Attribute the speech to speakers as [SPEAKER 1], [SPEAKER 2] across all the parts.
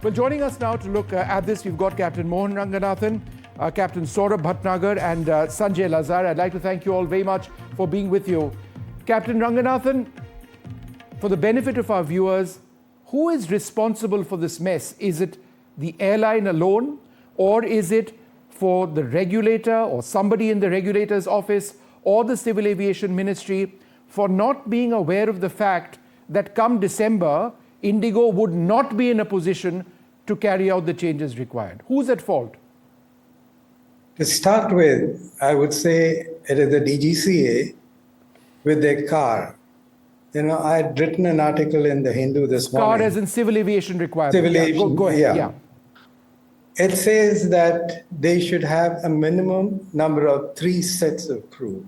[SPEAKER 1] Well, joining us now to look at this, we've got Captain Mohan Ranganathan, Captain Saurabh Bhatnagar and Sanjay Lazar. I'd like to thank you all very much for being with you. Captain Ranganathan, for the benefit of our viewers, who is responsible for this mess? Is it the airline alone, or is it for the regulator or somebody in the regulator's office or the Civil Aviation Ministry for not being aware of the fact that come December, Indigo would not be in a position to carry out the changes required? Who's at fault?
[SPEAKER 2] To start with, I would say it is the DGCA with their car. You know, I had written an article in the Hindu this morning.
[SPEAKER 1] Car as in civil aviation requirements.
[SPEAKER 2] Civil aviation,
[SPEAKER 1] go ahead. Yeah.
[SPEAKER 2] It says that they should have a minimum number of 3 sets of crew.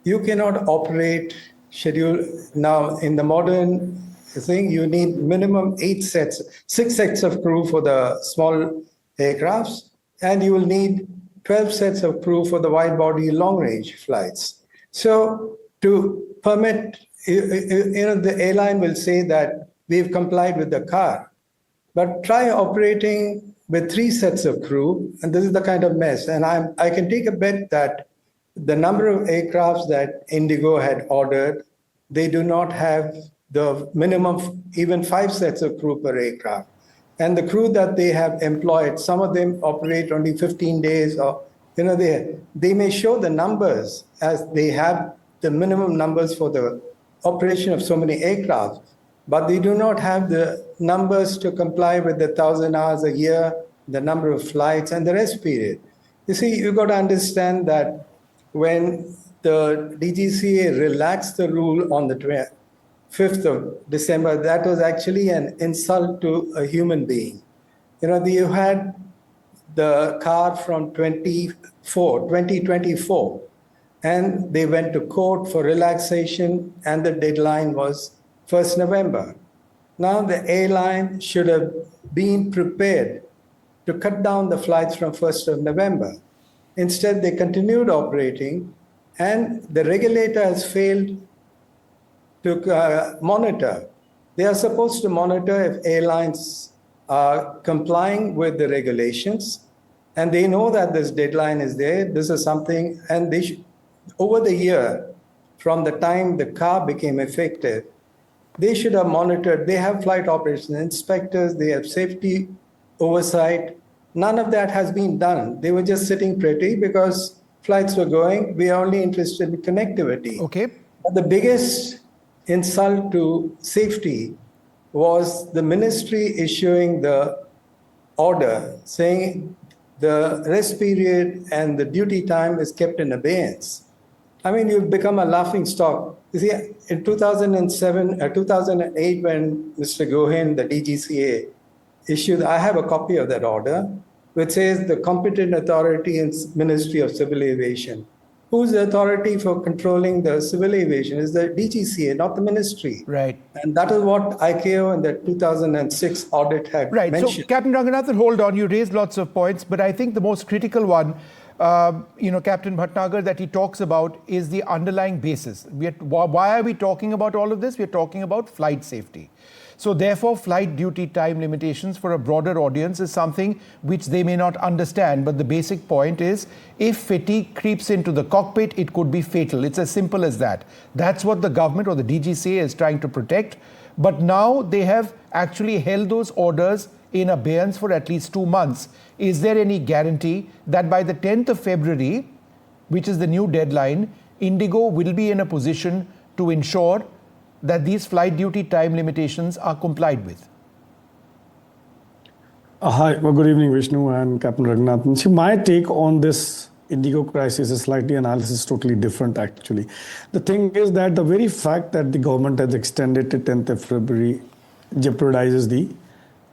[SPEAKER 2] You cannot operate schedule now in the modern thing. You need minimum 6 sets of crew for the small aircrafts, and you will need 12 sets of crew for the wide body long range flights. So to permit, the airline will say that we've complied with the car, but try operating with 3 sets of crew, and this is the kind of mess. And I can take a bet that the number of aircrafts that Indigo had ordered, they do not have the minimum even 5 sets of crew per aircraft. And the crew that they have employed, some of them operate only 15 days, or they may show the numbers as they have the minimum numbers for the operation of so many aircraft, but they do not have the numbers to comply with the 1,000 hours a year, the number of flights, and the rest period. You see, you've got to understand that when the DGCA relaxed the rule on the 5th of December, that was actually an insult to a human being. You had the car from 2024, and they went to court for relaxation, and the deadline was 1st November. Now the airline should have been prepared to cut down the flights from 1st of November. Instead, they continued operating, and the regulator has failed to monitor. They are supposed to monitor if airlines are complying with the regulations, and they know that this deadline is there. This is something, and they should, over the year, from the time the car became effective, they should have monitored. They have flight operations inspectors, they have safety oversight. None of that has been done. They were just sitting pretty because flights were going. We are only interested in connectivity.
[SPEAKER 1] Okay.
[SPEAKER 2] But the biggest insult to safety was the ministry issuing the order saying the rest period and the duty time is kept in abeyance. I mean, you've become a laughing stock. You see, in 2008, when Mr. Gohen, the DGCA, issued, I have a copy of that order, which says the competent authority in Ministry of Civil Aviation. Who's the authority for controlling the civil aviation? Is the DGCA, not the ministry.
[SPEAKER 1] Right.
[SPEAKER 2] And that is what ICAO in the 2006 audit had mentioned.
[SPEAKER 1] So, Captain Ranganathan, hold on. You raised lots of points, but I think the most critical one, Captain Bhatnagar, that he talks about is the underlying basis. Why are we talking about all of this? We're talking about flight safety. So therefore, flight duty time limitations for a broader audience is something which they may not understand. But the basic point is, if fatigue creeps into the cockpit, it could be fatal. It's as simple as that. That's what the government or the DGCA is trying to protect. But now they have actually held those orders in abeyance for at least 2 months. Is there any guarantee that by the 10th of February, which is the new deadline, Indigo will be in a position to ensure that these flight duty time limitations are complied with?
[SPEAKER 3] Hi, well, good evening, Vishnu and Captain Ranganathan. See, my take on this Indigo crisis is slightly analysis totally different, actually. The thing is that the very fact that the government has extended to 10th of February jeopardizes the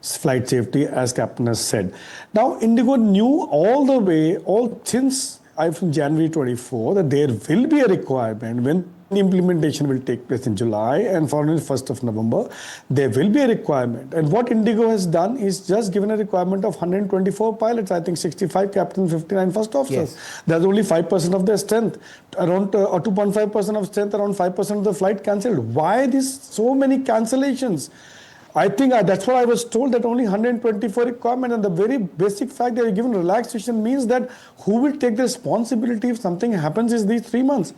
[SPEAKER 3] flight safety, as Captain has said. Now, Indigo knew all the way, since from January 24, that there will be a requirement when the implementation will take place in July, and following the 1st of November, there will be a requirement. And what Indigo has done is just given a requirement of 124 pilots, I think 65 captains, 59 first officers.
[SPEAKER 1] Yes.
[SPEAKER 3] That's only 5% of their strength, around or 2.5% of strength, around 5% of the flight cancelled. Why so many cancellations? I think that's what I was told, that only 124 requirement, and the very basic fact that you're given relaxation means that who will take the responsibility if something happens is these 3 months.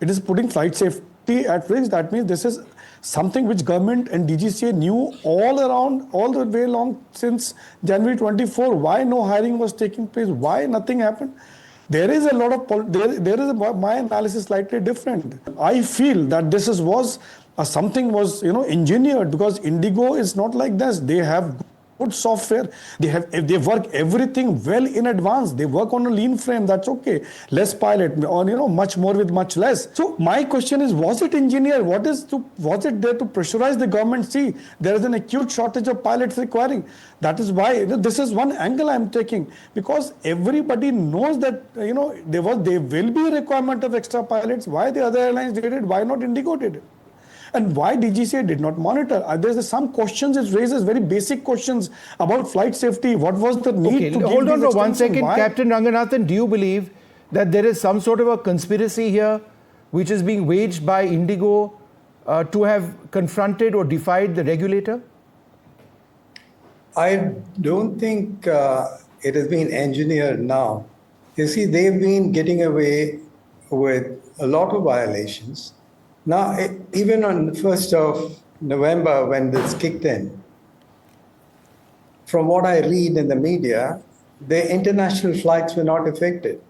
[SPEAKER 3] It is putting flight safety at risk. That means this is something which government and DGCA knew all around, all the way along since January 24. Why no hiring was taking place? Why nothing happened? There is a lot of my analysis slightly different. I feel that this was something was engineered, because Indigo is not like this. They have good software. They work everything well in advance. They work on a lean frame. That's okay. Less pilot, or much more with much less. So my question is, was it engineered? Was it there to pressurize the government? See, there is an acute shortage of pilots requiring. That is why this is one angle I'm taking, because everybody knows that there will be a requirement of extra pilots. Why the other airlines did it? Why not Indigo did it? And why DGCA did not monitor? There's some questions it raises, very basic questions about flight safety. What was the need to
[SPEAKER 1] hold
[SPEAKER 3] give
[SPEAKER 1] on
[SPEAKER 3] these
[SPEAKER 1] for 1 second.
[SPEAKER 3] Why?
[SPEAKER 1] Captain Ranganathan, do you believe that there is some sort of a conspiracy here which is being waged by Indigo to have confronted or defied the regulator?
[SPEAKER 2] I don't think it has been engineered now. You see, they've been getting away with a lot of violations. Now, even on the 1st of November, when this kicked in, from what I read in the media, the international flights were not affected.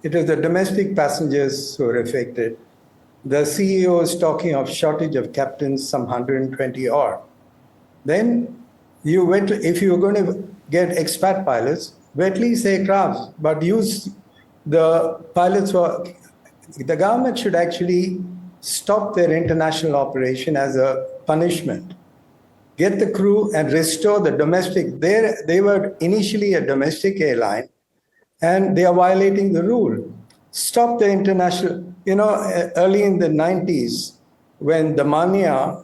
[SPEAKER 2] It was the domestic passengers who were affected. The CEO is talking of shortage of captains, some 120 odd. Then if you were going to get expat pilots, wet lease aircrafts, but use the pilots for, the government should actually stop their international operation as a punishment. Get the crew and restore the domestic. They were initially a domestic airline, and they are violating the rule. Stop the international. Early in the 90s, when the Mania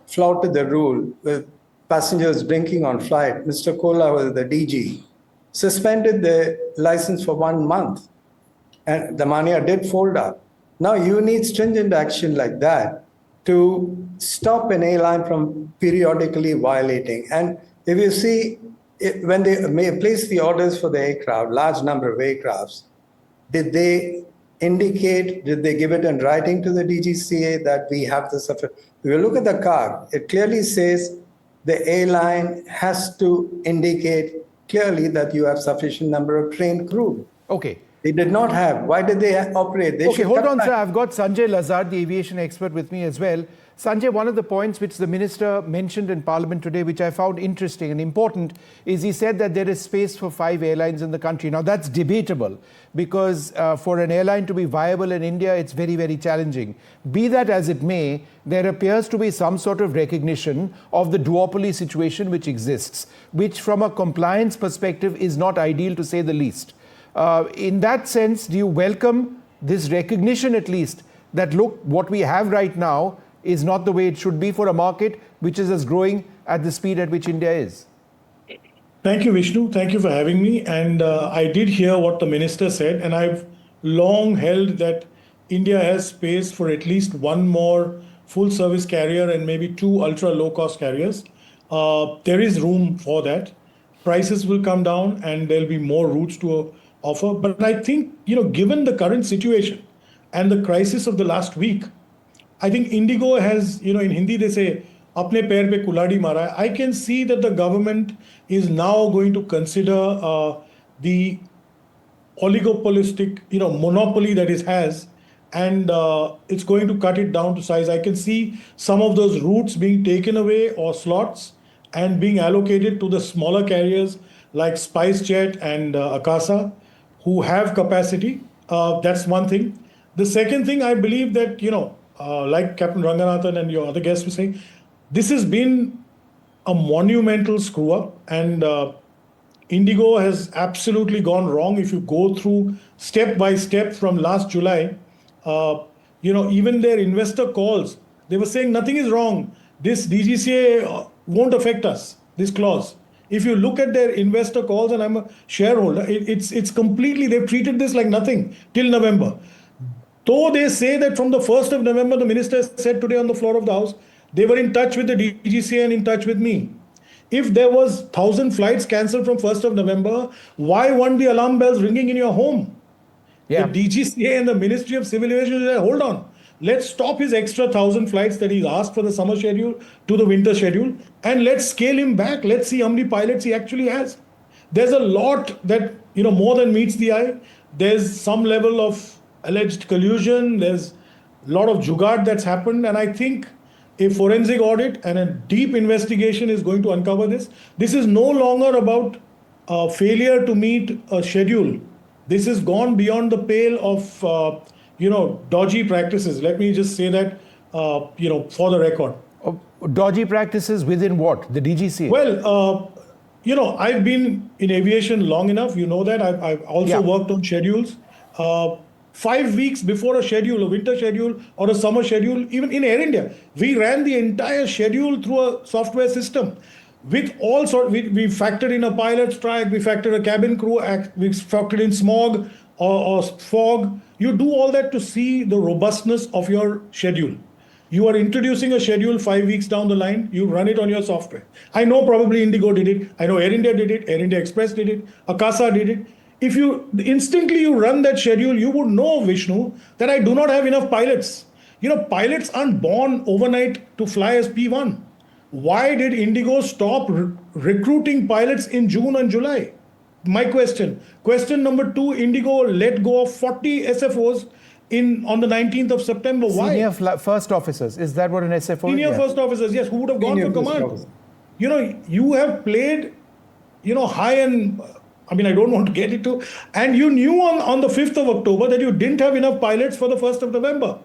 [SPEAKER 2] flouted the rule with passengers drinking on flight, Mr. Kola was the DG, suspended the license for 1 month, and the Mania did fold up. Now you need stringent action like that to stop an airline from periodically violating. And if you see, when they may place the orders for the aircraft, large number of aircrafts, did they give it in writing to the DGCA that we have this? If you look at the card, it clearly says the airline has to indicate clearly that you have sufficient number of trained crew.
[SPEAKER 1] Okay.
[SPEAKER 2] They did not have. Why did they operate?
[SPEAKER 1] Okay, hold on, sir. I've got Sanjay Lazard, the aviation expert, with me as well. Sanjay, one of the points which the minister mentioned in Parliament today, which I found interesting and important, is he said that there is space for 5 airlines in the country. Now, that's debatable, because for an airline to be viable in India, it's very, very challenging. Be that as it may, there appears to be some sort of recognition of the duopoly situation which exists, which from a compliance perspective is not ideal, to say the least. In that sense, do you welcome this recognition, at least, that look, what we have right now is not the way it should be for a market which is as growing at the speed at which India is?
[SPEAKER 4] Thank you, Vishnu. Thank you for having me. And I did hear what the minister said, and I've long held that India has space for at least 1 more full service carrier and maybe 2 ultra low cost carriers. There is room for that. Prices will come down and there'll be more routes to offer. But I think, given the current situation and the crisis of the last week, I think Indigo has, in Hindi they say, apne pair pe kuladi mara. I can see that the government is now going to consider the oligopolistic, monopoly that it has, and it's going to cut it down to size. I can see some of those routes being taken away, or slots, and being allocated to the smaller carriers like SpiceJet and Akasa, who have capacity. That's one thing. The second thing, I believe that, like Captain Ranganathan and your other guests were saying, this has been a monumental screw up, and Indigo has absolutely gone wrong. If you go through step by step from last July, even their investor calls, they were saying nothing is wrong. This DGCA won't affect us, this clause. If you look at their investor calls, and I'm a shareholder, it's completely, they've treated this like nothing till November. Though they say that from the 1st of November, the minister said today on the floor of the House, They were in touch with the DGCA and in touch with me. If there was 1,000 flights cancelled from 1st of November, why weren't the alarm bells ringing in your home?
[SPEAKER 1] Yeah.
[SPEAKER 4] The DGCA and the Ministry of Civil Aviation said, hold on, let's stop his extra 1,000 flights that he's asked for the summer schedule to the winter schedule, and let's scale him back. Let's see how many pilots he actually has. There's a lot that, more than meets the eye. There's some level of alleged collusion. There's a lot of jugaad that's happened. And I think a forensic audit and a deep investigation is going to uncover this. This is no longer about failure to meet a schedule. This has gone beyond the pale of, dodgy practices. Let me just say that, for the record.
[SPEAKER 1] Dodgy practices within what? The DGCA?
[SPEAKER 4] Well, I've been in aviation long enough. You know that. I've also worked on schedules. 5 weeks before a schedule, a winter schedule or a summer schedule, even in Air India, we ran the entire schedule through a software system. With all sorts, we factored in a pilot strike, we factored a cabin crew, we factored in smog or fog. You do all that to see the robustness of your schedule. You are introducing a schedule 5 weeks down the line, you run it on your software. I know probably Indigo did it, I know Air India did it, Air India Express did it, Akasa did it. If you instantly you run that schedule, you would know, Vishnu, that I do not have enough pilots. Pilots aren't born overnight to fly as P1. Why did Indigo stop recruiting pilots in June and July? My question. Question number 2, Indigo let go of 40 SFOs on the 19th of September. Why?
[SPEAKER 1] Senior first officers. Is that what an SFO is?
[SPEAKER 4] Senior first officers, yes, who would have gone for command. You have played, high and, I don't want to get into, and you knew on the 5th of October that you didn't have enough pilots for the 1st of November.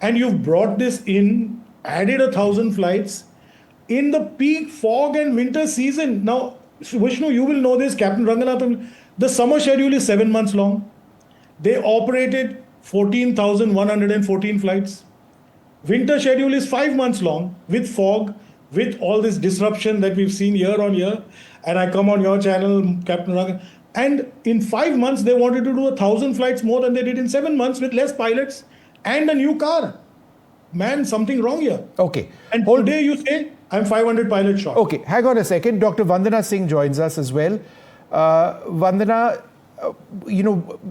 [SPEAKER 4] And you've brought this in, added 1,000 flights in the peak fog and winter season. Now, Vishnu, you will know this, Captain Ranganathan, the summer schedule is 7 months long. They operated 14,114 flights. Winter schedule is 5 months long with fog, with all this disruption that we've seen year on year. And I come on your channel, Captain Rangan, and in 5 months, they wanted to do 1,000 flights more than they did in 7 months with less pilots and a new car. Man, something wrong here.
[SPEAKER 1] Okay.
[SPEAKER 4] And today you say, I'm 500 pilots short.
[SPEAKER 1] Okay, hang on a second. Dr. Vandana Singh joins us as well. Vandana,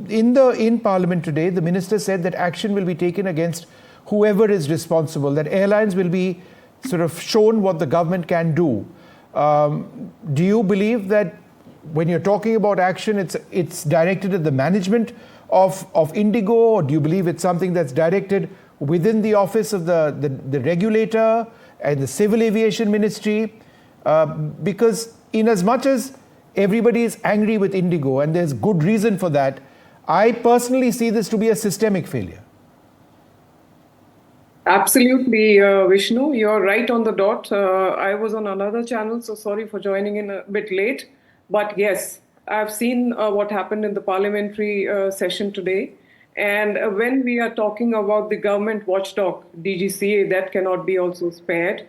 [SPEAKER 1] in Parliament today, the minister said that action will be taken against whoever is responsible, that airlines will be sort of shown what the government can do. Do you believe that when you're talking about action, it's directed at the management of Indigo, or do you believe it's something that's directed within the office of the regulator and the Civil Aviation Ministry? Because in as much as everybody is angry with Indigo, and there's good reason for that, I personally see this to be a systemic failure.
[SPEAKER 5] Absolutely, Vishnu, you're right on the dot. I was on another channel, so sorry for joining in a bit late. But yes, I've seen what happened in the parliamentary session today. And when we are talking about the government watchdog, DGCA, that cannot be also spared.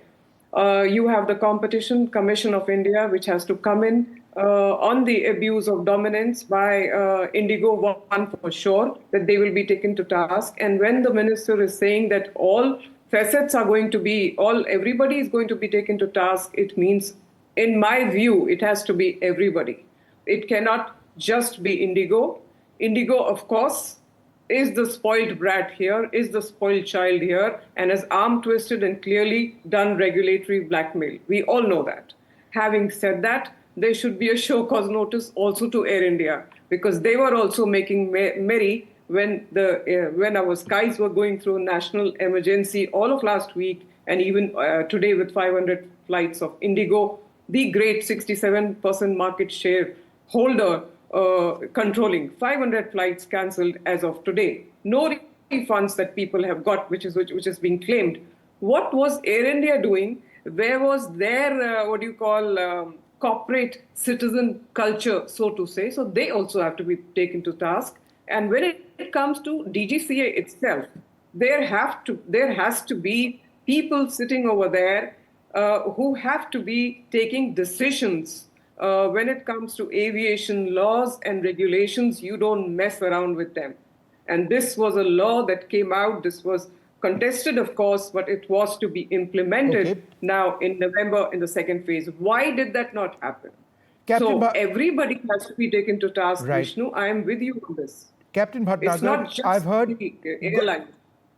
[SPEAKER 5] You have the Competition Commission of India, which has to come in on the abuse of dominance by Indigo, one for sure, that they will be taken to task. And when the minister is saying that all facets are going to be, everybody is going to be taken to task, it means, in my view, it has to be everybody. It cannot just be Indigo. Indigo, of course, is the spoiled brat here, is the spoiled child here, and has arm twisted and clearly done regulatory blackmail. We all know that. Having said that, there should be a show cause notice also to Air India, because they were also making merry when our skies were going through national emergency all of last week, and even today with 500 flights of Indigo, the great 67% market share holder, controlling 500 flights cancelled as of today. No refunds that people have got, which is being claimed. What was Air India doing? Where was their corporate citizen culture, so to say? So they also have to be taken to task. And when it comes to DGCA itself, there has to be people sitting over there who have to be taking decisions. When it comes to aviation laws and regulations, you don't mess around with them. And this was a law that came out. This was contested, of course, but it was to be implemented
[SPEAKER 1] Okay.
[SPEAKER 5] now in November in the second phase. Why did that not happen?
[SPEAKER 1] Captain
[SPEAKER 5] So
[SPEAKER 1] Bha-
[SPEAKER 5] everybody has to be taken to task,
[SPEAKER 1] Right.
[SPEAKER 5] Vishnu. I am with you on this.
[SPEAKER 1] Captain
[SPEAKER 5] It's
[SPEAKER 1] Bhatnagar,
[SPEAKER 5] not just
[SPEAKER 1] I've heard.
[SPEAKER 5] the airline.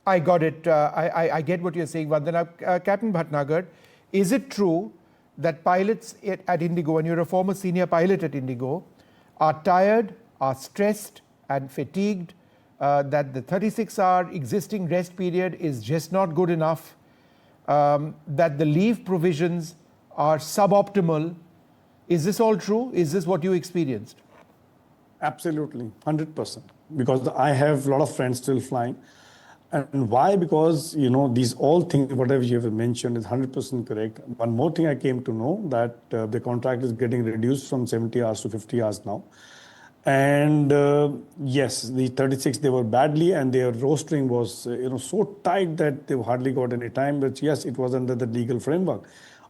[SPEAKER 1] I got it. I get what you're saying, Vandana. Captain Bhatnagar, is it true that pilots at Indigo, and you're a former senior pilot at Indigo, are tired, are stressed and fatigued, that the 36-hour existing rest period is just not good enough, that the leave provisions are suboptimal? Is this all true? Is this what you experienced?
[SPEAKER 3] Absolutely, 100%. Because I have a lot of friends still flying. And why? Because, these all things, whatever you have mentioned is 100% correct. One more thing I came to know that the contract is getting reduced from 70 hours to 50 hours now. And yes, the 36, they were badly, and their rostering was, so tight that they hardly got any time. But yes, it was under the legal framework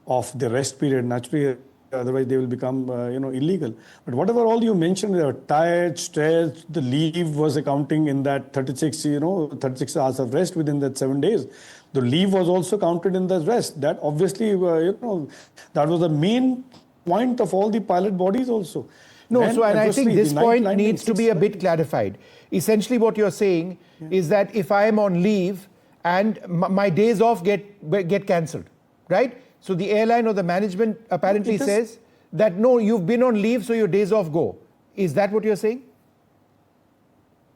[SPEAKER 3] of the rest period. Naturally, otherwise they will become, illegal. But whatever all you mentioned, they were tired, stressed, the leave was accounting in that 36, 36 hours of rest within that 7 days. The leave was also counted in the rest. That obviously, that was the main point of all the pilot bodies also.
[SPEAKER 1] No,
[SPEAKER 3] Then,
[SPEAKER 1] so and I think
[SPEAKER 3] obviously,
[SPEAKER 1] this
[SPEAKER 3] the night
[SPEAKER 1] point
[SPEAKER 3] landing
[SPEAKER 1] needs to be a bit clarified. Essentially, what you're saying is that if I am on leave and my days off get cancelled, right? So the airline or the management apparently
[SPEAKER 3] It is-
[SPEAKER 1] says that no, you've been on leave, so your days off go. Is that what you're saying?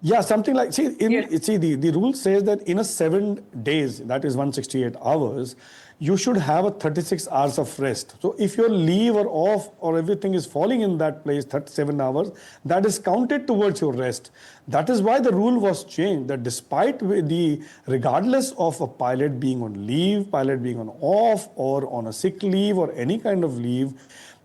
[SPEAKER 3] Yeah, something like,
[SPEAKER 5] Yes.
[SPEAKER 3] the rule says that in a 7 days, that is 168 hours, you should have a 36 hours of rest. So if your leave or off or everything is falling in that place, 37 hours, that is counted towards your rest. That is why the rule was changed, that despite regardless of a pilot being on leave, pilot being on off or on a sick leave or any kind of leave,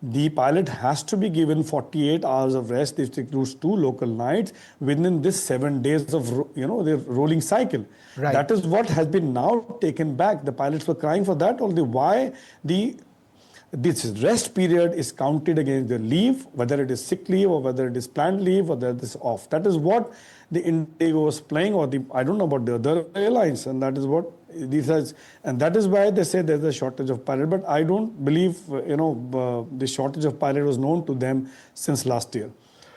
[SPEAKER 3] the pilot has to be given 48 hours of rest. This includes 2 local nights within this 7 days of the rolling cycle.
[SPEAKER 1] Right.
[SPEAKER 3] That is what has been now taken back. The pilots were crying for that. Only why this rest period is counted against the leave, whether it is sick leave or whether it is planned leave or whether it is off. That is what the Indigo was playing, or I don't know about the other airlines, and that is what these are, and that is why they say there's a shortage of pilot. But I don't believe the shortage of pilot was known to them since last year.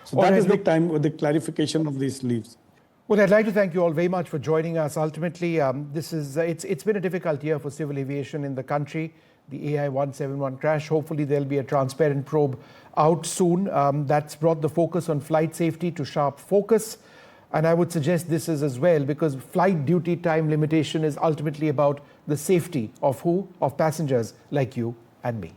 [SPEAKER 3] So
[SPEAKER 1] All
[SPEAKER 3] that
[SPEAKER 1] right,
[SPEAKER 3] is the
[SPEAKER 1] look-
[SPEAKER 3] time with the clarification of these leaves.
[SPEAKER 1] Well, I'd like to thank you all very much for joining us. Ultimately, this is it's been a difficult year for civil aviation in the country. The AI 171 crash. Hopefully, there'll be a transparent probe out soon. That's brought the focus on flight safety to sharp focus. And I would suggest this is as well, because flight duty time limitation is ultimately about the safety of who? Of passengers like you and me.